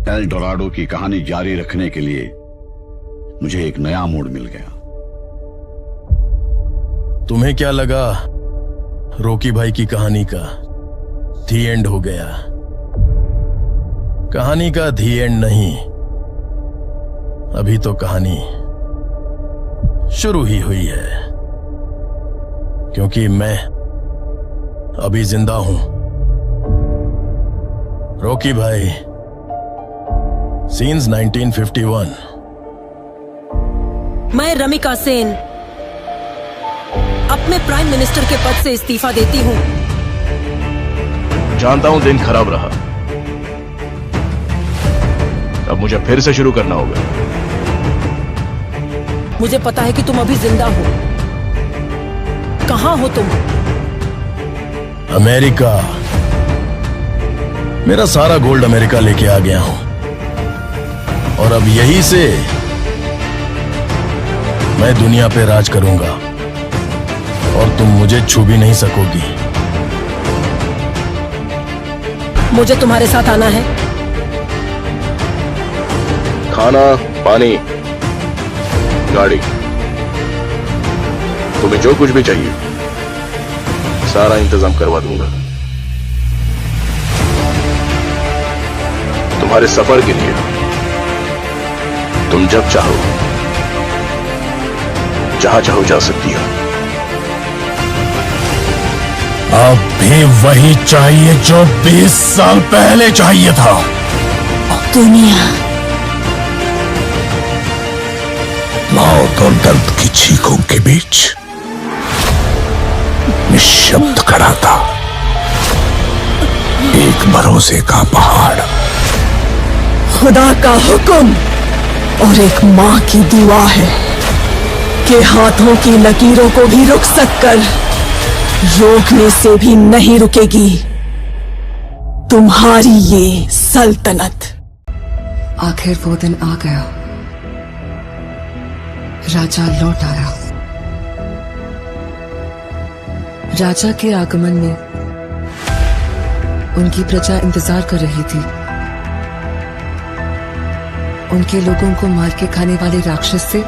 L Dorado की कहानी जारी रखने के लिए मुझे एक नया मोड़ मिल गया। तुम्हें क्या लगा रॉकी भाई की कहानी का दी एंड हो गया? कहानी का दी एंड नहीं, अभी तो कहानी शुरू ही हुई है, क्योंकि मैं अभी जिंदा हूं। रॉकी भाई, सीन्स 1951। मैं रमिका सेन अपने प्राइम मिनिस्टर के पद से इस्तीफा देती हूँ। जानता हूं दिन खराब रहा, अब मुझे फिर से शुरू करना होगा। मुझे पता है कि तुम अभी जिंदा हो। कहाँ हो तुम? अमेरिका। मेरा सारा गोल्ड अमेरिका लेके आ गया हूं, और अब यहीं से मैं दुनिया पे राज करूंगा, और तुम मुझे छू भी नहीं सकोगी। मुझे तुम्हारे साथ आना है। खाना, पानी, गाड़ी, तुम्हें जो कुछ भी चाहिए सारा इंतजाम करवा दूंगा। तुम्हारे सफर के लिए तुम जब चाहो जहां चाहो जा सकती हो। अब भी वही चाहिए जो 20 साल पहले चाहिए था। दुनिया मौत और दर्द की चीखों के बीच निशब्द खड़ा था एक भरोसे का पहाड़। खुदा का हुक्म और एक माँ की दुआ है कि हाथों की लकीरों को भी रुक सककर रोकने से भी नहीं रुकेगी तुम्हारी ये सल्तनत। आखिर वो दिन आ गया। राजा लौट आया। राजा के आगमन में उनकी प्रजा इंतजार कर रही थी। उनके लोगों को मार के खाने वाले राक्षस से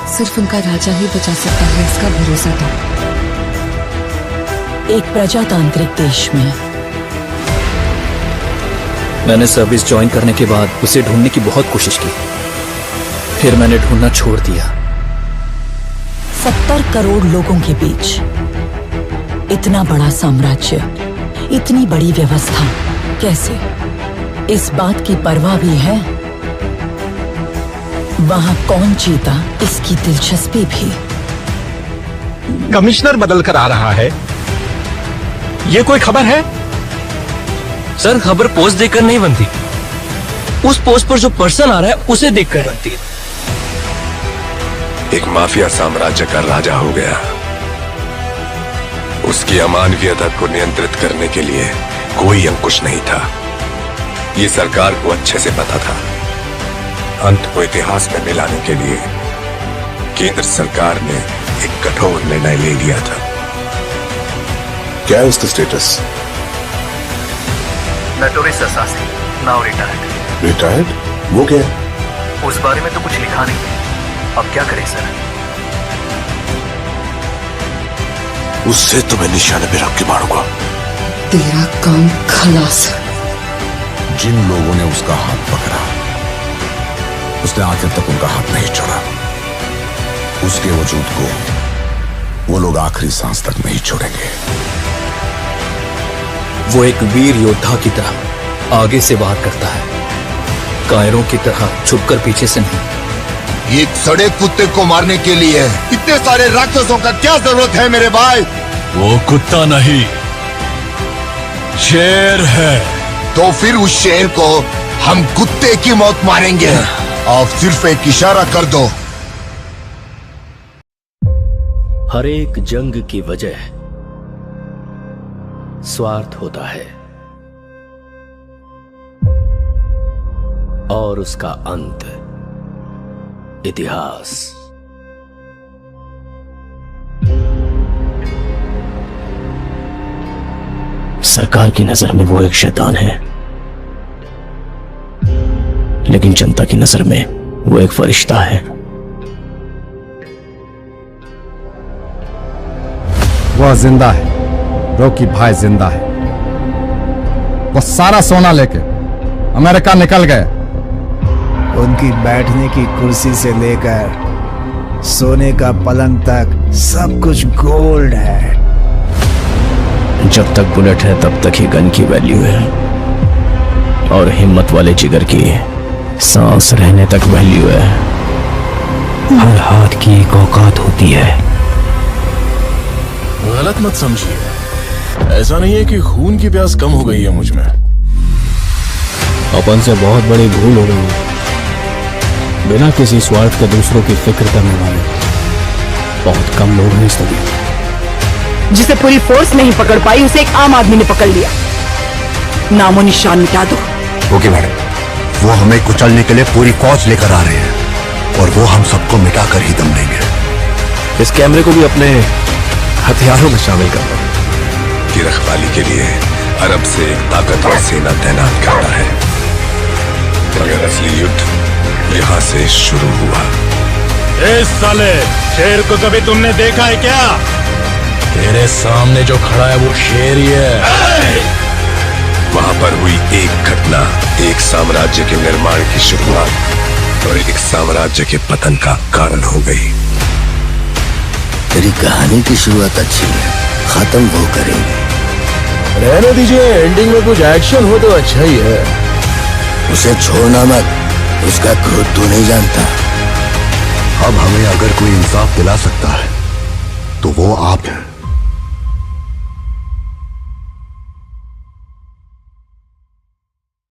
सिर्फ उनका राजा ही बचा सकता है, इसका भरोसा था। एक प्रजातांत्रिक देश में मैंने सर्विस ज्वाइन करने के बाद उसे ढूंढने की बहुत कोशिश की, फिर मैंने ढूंढना छोड़ दिया। 70 करोड़ लोगों के बीच इतना बड़ा साम्राज्य, इतनी बड़ी व्यवस्था, कैसे? इस बात की परवाह भी है वहां कौन जीता, इसकी दिलचस्पी भी। कमिश्नर बदल कर आ रहा है, ये कोई खबर है? सर, खबर पोस्ट देखकर नहीं बनती, उस पोस्ट पर जो पर्सन आ रहा है उसे देखकर बनती है। एक माफिया साम्राज्य का राजा हो गया। उसकी अमानवीयता को नियंत्रित करने के लिए कोई अंकुश नहीं था। ये सरकार को अच्छे से पता था। अंत को इतिहास में मिलाने के लिए केंद्र सरकार ने एक कठोर निर्णय ले लिया था। क्या है उसका status? Notorious assassin, now retired. Retired? वो क्या है? उस बारे में तो कुछ लिखा नहीं। अब क्या करें सर? उससे तो मैं निशाने पे रख के मारूंगा। तेरा काम खलास। जिन लोगों ने उसका हाथ पकड़ा, उसने आखिर तक उनका हाथ नहीं छोड़ा। उसके वजूद को वो लोग आखिरी सांस तक नहीं छोड़ेंगे। वो एक वीर योद्धा की तरह आगे से वार करता है, कायरों की तरह छुपकर पीछे से नहीं। एक सड़े कुत्ते को मारने के लिए इतने सारे राक्षसों का क्या जरूरत है मेरे भाई? वो कुत्ता नहीं, शेर है। तो फिर उस शेर को हम कुत्ते की मौत मारेंगे। आप सिर्फ एक इशारा कर दो। हर एक जंग की वजह स्वार्थ होता है और उसका अंत इतिहास। सरकार की नजर में वो एक शैतान है लेकिन जनता की नजर में वो एक फरिश्ता है। वह जिंदा है, रॉकी भाई जिंदा है। वो सारा सोना लेके अमेरिका निकल गए। उनकी बैठने की कुर्सी से लेकर सोने का पलंग तक सब कुछ गोल्ड है। जब तक बुलेट है तब तक ही गन की वैल्यू है, और हिम्मत वाले जिगर की सांस रहने तक वैल्यू है। हर हाथ की एक औकात होती है। गलत मत समझिए, ऐसा नहीं है कि खून की प्यास कम हो गई है मुझ में। अपन से बहुत बड़ी भूल हो गई है। बिना किसी स्वार्थ के दूसरों की फिक्र करने वाले बहुत कम लोग हैं इस दुनिया में। जिसे पूरी फोर्स नहीं पकड़ पाई उसे एक आम आदमी ने पकड़ लिया। नामो निशान मिटा दो। ओके मैडम, वो हमें कुचलने के लिए पूरी फौज लेकर आ रहे हैं, और वो हम सबको मिटाकर ही दम लेंगे। इस कैमरे को भी अपने हथियारों में शामिल कर लो। की रखवाली के लिए अरब से एक ताकतवर सेना तैनात करता है, मगर असली युद्ध यहाँ से शुरू हुआ। इस साले शेर को कभी तुमने देखा है क्या? तेरे सामने जो खड़ा है वो शेर ही है। वहां पर हुई एक घटना एक साम्राज्य के निर्माण की शुरुआत और एक साम्राज्य के पतन का कारण हो गई। तेरी कहानी की शुरुआत अच्छी है, खत्म वो करेंगे। रहने दीजिए, एंडिंग में कुछ एक्शन हो तो अच्छा ही है। उसे छोड़ना मत, उसका क्रोध तू नहीं जानता। अब हमें अगर कोई इंसाफ दिला सकता है तो वो आप हैं।